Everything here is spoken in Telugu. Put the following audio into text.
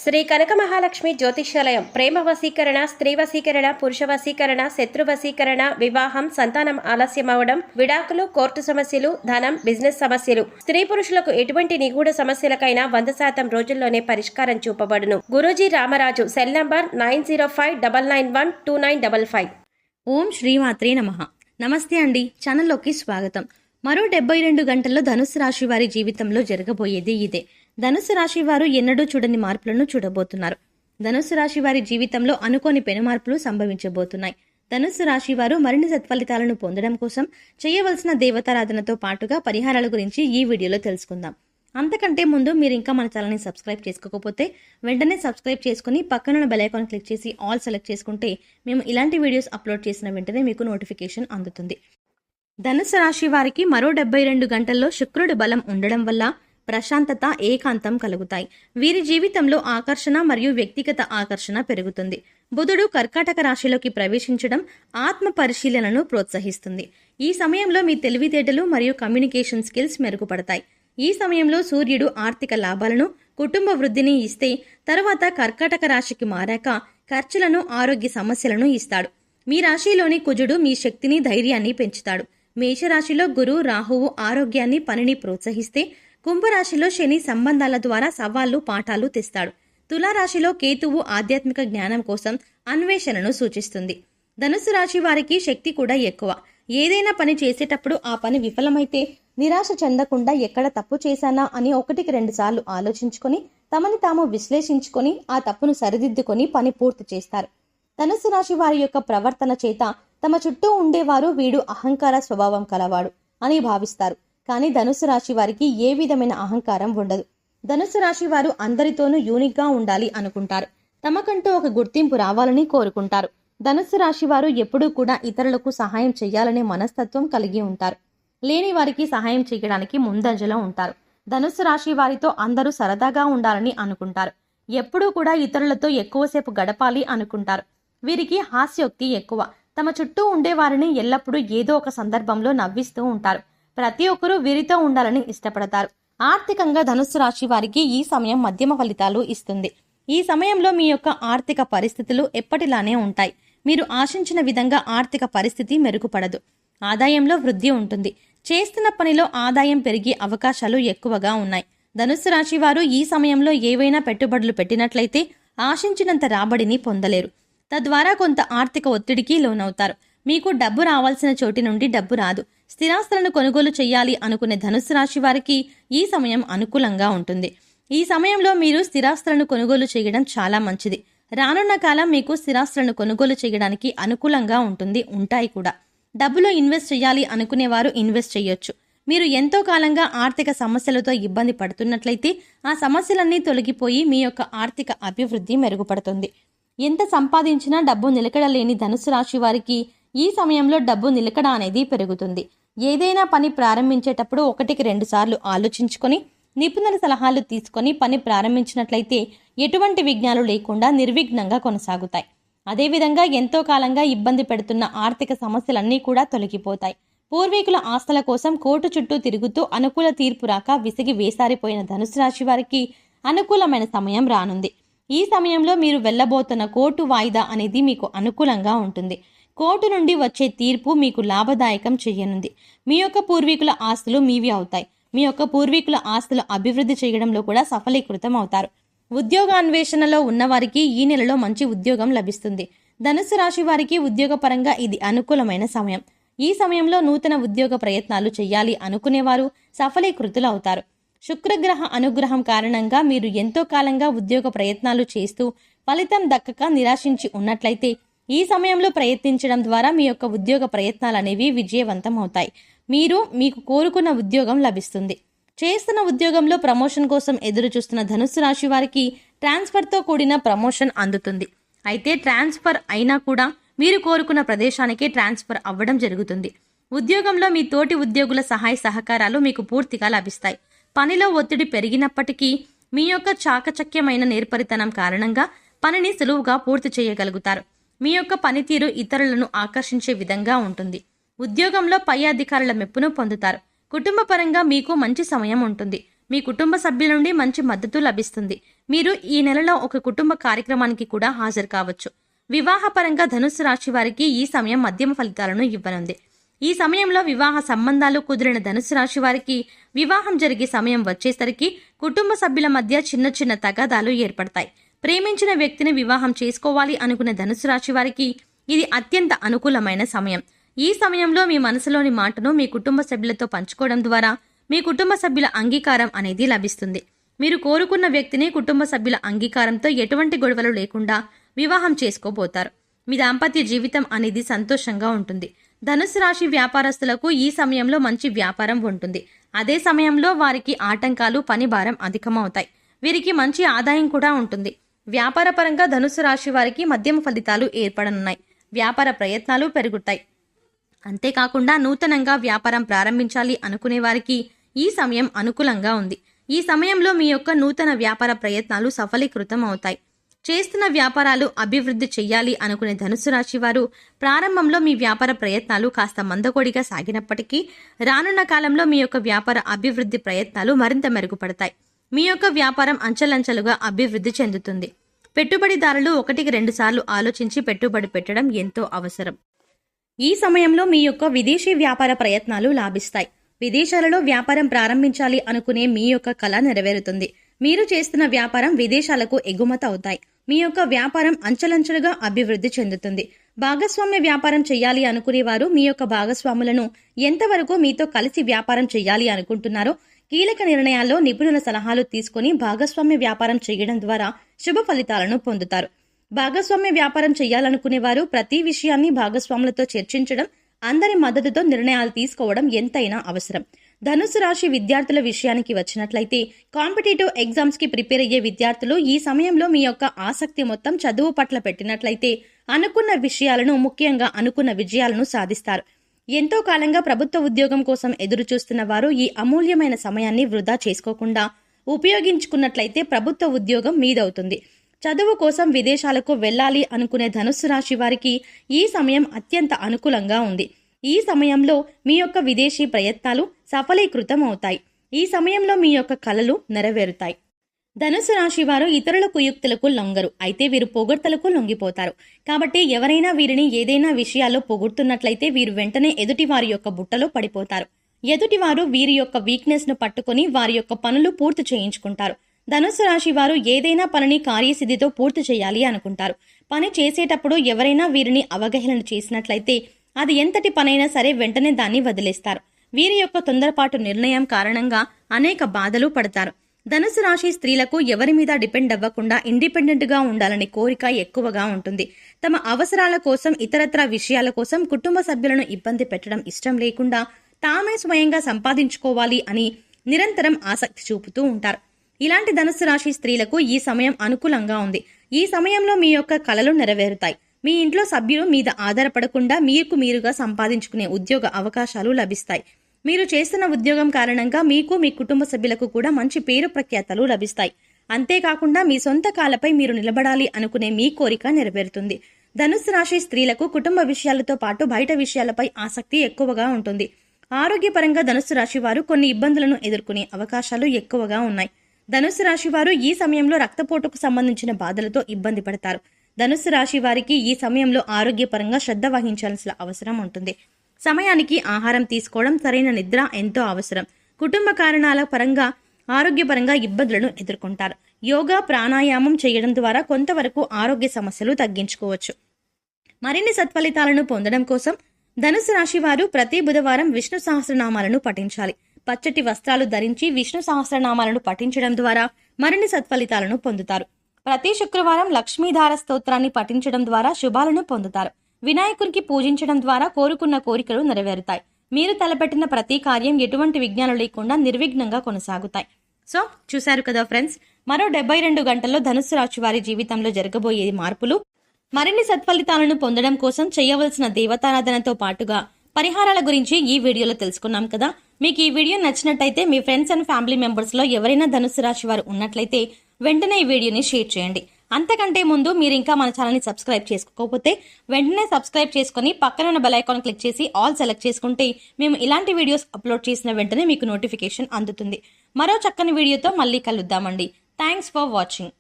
శ్రీ కనక మహాలక్ష్మి జ్యోతిష్యాలయం ప్రేమ వశీకరణ, స్త్రీ వశీకరణ, పురుష వశీకరణ, శత్రు వశీకరణ, వివాహం, సంతానం ఆలస్యం అవడం, విడాకులు, కోర్టు సమస్యలు, ధనం, బిజినెస్ సమస్యలు, స్త్రీ పురుషులకు ఎటువంటి నిగూఢ సమస్యలకైనా 100% రోజుల్లోనే పరిష్కారం చూపబడును. గురూజీ రామరాజు. Cell number 9059912955. ఓం శ్రీమాత్రే నమః. నమస్తే అండి, ఛానల్లోకి స్వాగతం. మరో 72 గంటల్లో ధనుసు రాశి వారి జీవితంలో జరగబోయేది ఇదే. ధనుసు రాశి వారు ఎన్నడూ చూడని మార్పులను చూడబోతున్నారు. ధనుసు రాశి వారి జీవితంలో అనుకోని పెనుమార్పులు సంభవించబోతున్నాయి. ధనుసు రాశి వారు మరిన్ని సత్ఫలితాలను పొందడం కోసం చేయవలసిన దేవతారాధనతో పాటుగా పరిహారాల గురించి ఈ వీడియోలో తెలుసుకుందాం. అంతకంటే ముందు మీరు ఇంకా మన ఛానల్ని సబ్స్క్రైబ్ చేసుకోకపోతే వెంటనే సబ్స్క్రైబ్ చేసుకుని పక్కనున్న బెల్ ఐకాన్ క్లిక్ చేసి ఆల్ సెలెక్ట్ చేసుకుంటే మేము ఇలాంటి వీడియోస్ అప్లోడ్ చేసిన వెంటనే మీకు నోటిఫికేషన్ అందుతుంది. ధనుసు రాశి వారికి మరో 72 గంటల్లో శుక్రుడి బలం ఉండడం వల్ల ప్రశాంతత, ఏకాంతం కలుగుతాయి. వీరి జీవితంలో ఆకర్షణ మరియు వ్యక్తిగత ఆకర్షణ పెరుగుతుంది. బుధుడు కర్కాటక రాశిలోకి ప్రవేశించడం ఆత్మ పరిశీలనను ప్రోత్సహిస్తుంది. ఈ సమయంలో మీ తెలివితేటలు మరియు కమ్యూనికేషన్ స్కిల్స్ మెరుగుపడతాయి. ఈ సమయంలో సూర్యుడు ఆర్థిక లాభాలను, కుటుంబ వృద్ధిని ఇస్తే తరువాత కర్కాటక రాశికి మారాక ఖర్చులను, ఆరోగ్య సమస్యలను ఇస్తాడు. మీ రాశిలోని కుజుడు మీ శక్తిని, ధైర్యాన్ని పెంచుతాడు. మేషరాశిలో గురు, రాహువు ఆరోగ్యాన్ని, పనిని ప్రోత్సహిస్తే కుంభరాశిలో శని సంబంధాల ద్వారా సవాళ్లు, పాఠాలు తెస్తాడు. తులారాశిలో కేతువు ఆధ్యాత్మిక జ్ఞానం కోసం అన్వేషణను సూచిస్తుంది. ధనుసు రాశి వారికి శక్తి కూడా ఎక్కువ. ఏదైనా పని చేసేటప్పుడు ఆ పని విఫలమైతే నిరాశ చెందకుండా ఎక్కడ తప్పు చేశానా అని 1-2 సార్లు ఆలోచించుకొని తమని తాము విశ్లేషించుకొని ఆ తప్పును సరిదిద్దుకొని పని పూర్తి చేస్తారు. ధనుసు రాశి వారి యొక్క ప్రవర్తన చేత తమ చుట్టూ ఉండేవారు వీడు అహంకార స్వభావం కలవాడు అని భావిస్తారు. కానీ ధనుసు రాశి వారికి ఏ విధమైన అహంకారం ఉండదు. ధనుసు రాశి వారు అందరితోనూ యూనిక్ గా ఉండాలి అనుకుంటారు. తమకంటూ ఒక గుర్తింపు రావాలని కోరుకుంటారు. ధనుసు రాశి వారు ఎప్పుడూ కూడా ఇతరులకు సహాయం చేయాలనే మనస్తత్వం కలిగి ఉంటారు. లేని వారికి సహాయం చేయడానికి ముందంజలో ఉంటారు. ధనుసు రాశి వారితో అందరూ సరదాగా ఉండాలని అనుకుంటారు. ఎప్పుడూ కూడా ఇతరులతో ఎక్కువసేపు గడపాలి అనుకుంటారు. వీరికి హాస్యోక్తి ఎక్కువ. తమ చుట్టూ ఉండేవారిని ఎల్లప్పుడూ ఏదో ఒక సందర్భంలో నవ్విస్తూ ఉంటారు. ప్రతి ఒక్కరూ వీరితో ఉండాలని ఇష్టపడతారు. ఆర్థికంగా ధనుస్సు రాశి వారికి ఈ సమయం మధ్యమ ఫలితాలు ఇస్తుంది. ఈ సమయంలో మీ యొక్క ఆర్థిక పరిస్థితులు ఎప్పటిలానే ఉంటాయి. మీరు ఆశించిన విధంగా ఆర్థిక పరిస్థితి మెరుగుపడదు. ఆదాయంలో వృద్ధి ఉంటుంది. చేస్తున్న పనిలో ఆదాయం పెరిగే అవకాశాలు ఎక్కువగా ఉన్నాయి. ధనుస్సు రాశి వారు ఈ సమయంలో ఏవైనా పెట్టుబడులు పెట్టినట్లయితే ఆశించినంత రాబడిని పొందలేరు. తద్వారా కొంత ఆర్థిక ఒత్తిడికి లోనవుతారు. మీకు డబ్బు రావాల్సిన చోటి నుండి డబ్బు రాదు. స్థిరాస్తులను కొనుగోలు చేయాలి అనుకునే ధనుస్సు రాశి వారికి ఈ సమయం అనుకూలంగా ఉంటుంది. ఈ సమయంలో మీరు స్థిరాస్తులను కొనుగోలు చేయడం చాలా మంచిది. రానున్న కాలం మీకు స్థిరాస్తులను కొనుగోలు చేయడానికి అనుకూలంగా ఉంటాయి కూడా. డబ్బులో ఇన్వెస్ట్ చేయాలి అనుకునేవారు ఇన్వెస్ట్ చేయొచ్చు. మీరు ఎంతో కాలంగా ఆర్థిక సమస్యలతో ఇబ్బంది పడుతున్నట్లయితే ఆ సమస్యలన్నీ తొలగిపోయి మీ యొక్క ఆర్థిక అభివృద్ధి మెరుగుపడుతుంది. ఎంత సంపాదించినా డబ్బు నిలకడలేని ధనుసు రాశి వారికి ఈ సమయంలో డబ్బు నిలకడ అనేది పెరుగుతుంది. ఏదైనా పని ప్రారంభించేటప్పుడు 1-2 సార్లు ఆలోచించుకొని నిపుణుల సలహాలు తీసుకొని పని ప్రారంభించినట్లయితే ఎటువంటి విఘ్నాలు లేకుండా నిర్విఘ్నంగా కొనసాగుతాయి. అదేవిధంగా ఎంతో కాలంగా ఇబ్బంది పెడుతున్న ఆర్థిక సమస్యలన్నీ కూడా తొలగిపోతాయి. పూర్వీకుల ఆస్తుల కోసం కోర్టు చుట్టూ తిరుగుతూ అనుకూల తీర్పు రాక విసిగి వేసారిపోయిన ధనుసు రాశి వారికి అనుకూలమైన సమయం రానుంది. ఈ సమయంలో మీరు వెళ్లబోతున్న కోర్టు వాయిదా అనేది మీకు అనుకూలంగా ఉంటుంది. కోర్టు నుండి వచ్చే తీర్పు మీకు లాభదాయకం చేయనుంది. మీ యొక్క పూర్వీకుల ఆస్తులు మీవి అవుతాయి. మీ యొక్క పూర్వీకుల ఆస్తులు అభివృద్ధి చేయడంలో కూడా సఫలీకృతం అవుతారు. ఉద్యోగాన్వేషణలో ఉన్నవారికి ఈ నెలలో మంచి ఉద్యోగం లభిస్తుంది. ధనుసు రాశి వారికి ఉద్యోగపరంగా ఇది అనుకూలమైన సమయం. ఈ సమయంలో నూతన ఉద్యోగ ప్రయత్నాలు చేయాలి అనుకునేవారు సఫలీకృతులవుతారు. శుక్రగ్రహ అనుగ్రహం కారణంగా మీరు ఎంతో కాలంగా ఉద్యోగ ప్రయత్నాలు చేస్తూ ఫలితం దక్కక నిరాశించి ఉన్నట్లయితే ఈ సమయంలో ప్రయత్నించడం ద్వారా మీ యొక్క ఉద్యోగ ప్రయత్నాలు అనేవి విజయవంతం అవుతాయి. మీకు కోరుకున్న ఉద్యోగం లభిస్తుంది. చేస్తున్న ఉద్యోగంలో ప్రమోషన్ కోసం ఎదురు చూస్తున్న ధనుస్సు రాశి వారికి ట్రాన్స్ఫర్తో కూడిన ప్రమోషన్ అందుతుంది. అయితే ట్రాన్స్ఫర్ అయినా కూడా మీరు కోరుకున్న ప్రదేశానికే ట్రాన్స్ఫర్ అవ్వడం జరుగుతుంది. ఉద్యోగంలో మీ తోటి ఉద్యోగుల సహాయ సహకారాలు మీకు పూర్తిగా లభిస్తాయి. పనిలో ఒత్తిడి పెరిగినప్పటికీ మీ యొక్క చాకచక్యమైన నేర్పరితనం కారణంగా పనిని సులువుగా పూర్తి చేయగలుగుతారు. మీ యొక్క పనితీరు ఇతరులను ఆకర్షించే విధంగా ఉంటుంది. ఉద్యోగంలో పై అధికారుల మెప్పును పొందుతారు. కుటుంబ పరంగా మీకు మంచి సమయం ఉంటుంది. మీ కుటుంబ సభ్యుల నుండి మంచి మద్దతు లభిస్తుంది. మీరు ఈ నెలలో ఒక కుటుంబ కార్యక్రమానికి కూడా హాజరు కావచ్చు. వివాహపరంగా ధనుస్సు రాశి వారికి ఈ సమయం మధ్యమ ఫలితాలను ఇవ్వనుంది. ఈ సమయంలో వివాహ సంబంధాలు కుదిరిన ధనుస్సు రాశి వారికి వివాహం జరిగే సమయం వచ్చేసరికి కుటుంబ సభ్యుల మధ్య చిన్న చిన్న తగాదాలు ఏర్పడతాయి. ప్రేమించిన వ్యక్తిని వివాహం చేసుకోవాలి అనుకునే ధనుస్సు రాశి వారికి ఇది అత్యంత అనుకూలమైన సమయం. ఈ సమయంలో మీ మనసులోని మాటను మీ కుటుంబ సభ్యులతో పంచుకోవడం ద్వారా మీ కుటుంబ సభ్యుల అంగీకారం అనేది లభిస్తుంది. మీరు కోరుకున్న వ్యక్తిని కుటుంబ సభ్యుల అంగీకారంతో ఎటువంటి గొడవలు లేకుండా వివాహం చేసుకోబోతారు. మీ దాంపత్య జీవితం అనేది సంతోషంగా ఉంటుంది. ధనుస్సు రాశి వ్యాపారస్తులకు ఈ సమయంలో మంచి వ్యాపారం ఉంటుంది. అదే సమయంలో వారికి ఆటంకాలు, పని భారం అధికమవుతాయి. వీరికి మంచి ఆదాయం కూడా ఉంటుంది. వ్యాపారపరంగా ధనుస్సు రాశి వారికి మధ్యమ ఫలితాలు ఏర్పడనున్నాయి. వ్యాపార ప్రయత్నాలు పెరుగుతాయి. అంతేకాకుండా నూతనంగా వ్యాపారం ప్రారంభించాలి అనుకునే వారికి ఈ సమయం అనుకూలంగా ఉంది. ఈ సమయంలో మీ యొక్క నూతన వ్యాపార ప్రయత్నాలు సఫలీకృతం అవుతాయి. చేస్తున్న వ్యాపారాలు అభివృద్ధి చెయ్యాలి అనుకునే ధనుస్సు రాశి వారు ప్రారంభంలో మీ వ్యాపార ప్రయత్నాలు కాస్త మందకొడిగా సాగినప్పటికీ రానున్న కాలంలో మీ యొక్క వ్యాపార అభివృద్ధి ప్రయత్నాలు మరింత మెరుగుపడతాయి. మీ యొక్క వ్యాపారం అంచెలంచెలుగా అభివృద్ధి చెందుతుంది. పెట్టుబడిదారులు 1-2 సార్లు ఆలోచించి పెట్టుబడి పెట్టడం ఎంతో అవసరం. ఈ సమయంలో మీ యొక్క విదేశీ వ్యాపార ప్రయత్నాలు లాభిస్తాయి. విదేశాలలో వ్యాపారం ప్రారంభించాలి అనుకునే మీ యొక్క కల నెరవేరుతుంది. మీరు చేస్తున్న వ్యాపారం విదేశాలకు ఎగుమతి అవుతాయి. మీ యొక్క వ్యాపారం అంచెలంచెలుగా అభివృద్ధి చెందుతుంది. భాగస్వామ్య వ్యాపారం చేయాలి అనుకునే వారు మీ యొక్క భాగస్వాములను ఎంతవరకు మీతో కలిసి వ్యాపారం చేయాలి అనుకుంటున్నారో కీలక నిర్ణయాల్లో నిపుణుల సలహాలు తీసుకుని భాగస్వామ్య వ్యాపారం చేయడం ద్వారా శుభ ఫలితాలను పొందుతారు. భాగస్వామ్య వ్యాపారం చేయాలనుకునే వారు ప్రతి విషయాన్ని భాగస్వాములతో చర్చించడం, అందరి మద్దతుతో నిర్ణయాలు తీసుకోవడం ఎంతైనా అవసరం. ధనుస్సు రాశి విద్యార్థుల విషయానికి వచ్చినట్లయితే కాంపిటేటివ్ ఎగ్జామ్స్ కి ప్రిపేర్ అయ్యే విద్యార్థులు ఈ సమయంలో మీ యొక్క ఆసక్తి మొత్తం చదువు పట్ల పెట్టినట్లయితే అనుకున్న విషయాలను, ముఖ్యంగా అనుకున్న విజయాలను సాధిస్తారు. ఎంతో కాలంగా ప్రభుత్వ ఉద్యోగం కోసం ఎదురు చూస్తున్న వారు ఈ అమూల్యమైన సమయాన్ని వృధా చేసుకోకుండా ఉపయోగించుకున్నట్లయితే ప్రభుత్వ ఉద్యోగం మీదవుతుంది. చదువు కోసం విదేశాలకు వెళ్లాలి అనుకునే ధనుస్సు రాశి వారికి ఈ సమయం అత్యంత అనుకూలంగా ఉంది. ఈ సమయంలో మీ యొక్క విదేశీ ప్రయత్నాలు సఫలీకృతం అవుతాయి. ఈ సమయంలో మీ యొక్క కలలు నెరవేరుతాయి. ధనుస్సు రాశి వారు ఇతరుల కుయుక్తులకు లొంగరు. అయితే వీరు పొగడ్తలకు లొంగిపోతారు. కాబట్టి ఎవరైనా వీరిని ఏదైనా విషయాల్లో పొగుడుతున్నట్లయితే వీరు వెంటనే ఎదుటి వారి యొక్క బుట్టలో పడిపోతారు. ఎదుటివారు వీరి యొక్క వీక్నెస్ ను పట్టుకుని వారి యొక్క పనులు పూర్తి చేయించుకుంటారు. ధనుస్సు రాశి వారు ఏదైనా పనిని కార్యసిద్ధితో పూర్తి చేయాలి అనుకుంటారు. పని చేసేటప్పుడు ఎవరైనా వీరిని అవగాహన చేసినట్లయితే అది ఎంతటి పనైనా సరే వెంటనే దాన్ని వదిలేస్తారు. వీరి యొక్క తొందరపాటు నిర్ణయం కారణంగా అనేక బాధలు పడతారు. ధనుస్సు రాశి స్త్రీలకు ఎవరి మీద డిపెండ్ అవ్వకుండా ఇండిపెండెంట్ గా ఉండాలనే కోరిక ఎక్కువగా ఉంటుంది. తమ అవసరాల కోసం, ఇతరత్ర విషయాల కోసం కుటుంబ సభ్యులను ఇబ్బంది పెట్టడం ఇష్టం లేకుండా తామే స్వయంగా సంపాదించుకోవాలి అని నిరంతరం ఆసక్తి చూపుతూ ఉంటారు. ఇలాంటి ధనుస్సు రాశి స్త్రీలకు ఈ సమయం అనుకూలంగా ఉంది. ఈ సమయంలో మీ యొక్క కలలు నెరవేరుతాయి. మీ ఇంట్లో సభ్యులు మీద ఆధారపడకుండా మీకు మీరుగా సంపాదించుకునే ఉద్యోగ అవకాశాలు లభిస్తాయి. మీరు చేస్తున్న ఉద్యోగం కారణంగా మీకు, మీ కుటుంబ సభ్యులకు కూడా మంచి పేరు ప్రఖ్యాతలు లభిస్తాయి. అంతేకాకుండా మీ సొంత కాలపై మీరు నిలబడాలి అనుకునే మీ కోరిక నెరవేరుతుంది. ధనుస్సు రాశి స్త్రీలకు కుటుంబ విషయాలతో పాటు బయట విషయాలపై ఆసక్తి ఎక్కువగా ఉంటుంది. ఆరోగ్యపరంగా ధనుస్సు రాశి వారు కొన్ని ఇబ్బందులను ఎదుర్కొనే అవకాశాలు ఎక్కువగా ఉన్నాయి. ధనుస్సు రాశి వారు ఈ సమయంలో రక్తపోటుకు సంబంధించిన బాధలతో ఇబ్బంది పడతారు. ధనుస్సు రాశి వారికి ఈ సమయంలో ఆరోగ్యపరంగా శ్రద్ధ వహించాల్సిన అవసరం ఉంటుంది. సమయానికి ఆహారం తీసుకోవడం, సరైన నిద్ర ఎంతో అవసరం. కుటుంబ కారణాల పరంగా ఆరోగ్యపరంగా ఇబ్బందులను ఎదుర్కొంటారు. యోగా, ప్రాణాయామం చేయడం ద్వారా కొంతవరకు ఆరోగ్య సమస్యలు తగ్గించుకోవచ్చు. మరిన్ని సత్ఫలితాలను పొందడం కోసం ధనుస్సు రాశి వారు ప్రతి బుధవారం విష్ణు సహస్రనామాలను పఠించాలి. పచ్చటి వస్త్రాలు ధరించి విష్ణు సహస్రనామాలను పఠించడం ద్వారా మరిన్ని సత్ఫలితాలను పొందుతారు. ప్రతి శుక్రవారం లక్ష్మీధార స్తోత్రాన్ని పఠించడం ద్వారా శుభాలను పొందుతారు. వినాయకునికి పూజించడం ద్వారా కోరుకున్న కోరికలు నెరవేరుతాయి. మీరు తలపెట్టిన ప్రతి కార్యం ఎటువంటి విఘ్నాలు లేకుండా నిర్విఘ్నంగా కొనసాగుతాయి. సో చూశారు కదా ఫ్రెండ్స్, మరో 72 గంటల్లో ధనుస్సు రాశి వారి జీవితంలో జరగబోయే మార్పులు, మరిన్ని సత్ఫలితాలను పొందడం కోసం చేయవలసిన దేవతారాధనతో పాటుగా పరిహారాల గురించి ఈ వీడియోలో తెలుసుకున్నాం కదా. మీకు ఈ వీడియో నచ్చినట్టయితే మీ ఫ్రెండ్స్ అండ్ ఫ్యామిలీ మెంబర్స్ లో ఎవరైనా ధనుస్సు రాశి వారు ఉన్నట్లయితే వెంటనే ఈ వీడియోని షేర్ చేయండి. అంతకంటే ముందు మీరు ఇంకా మన ఛానల్ని సబ్స్క్రైబ్ చేసుకోకపోతే వెంటనే సబ్స్క్రైబ్ చేసుకుని పక్కన ఉన్న బెల్ ఐకాన్ క్లిక్ చేసి ఆల్ సెలెక్ట్ చేసుకుంటే మేము ఇలాంటి వీడియోస్ అప్లోడ్ చేసిన వెంటనే మీకు నోటిఫికేషన్ అందుతుంది. మరో చక్కని వీడియోతో మళ్ళీ కలుద్దామండి. Thanks for watching.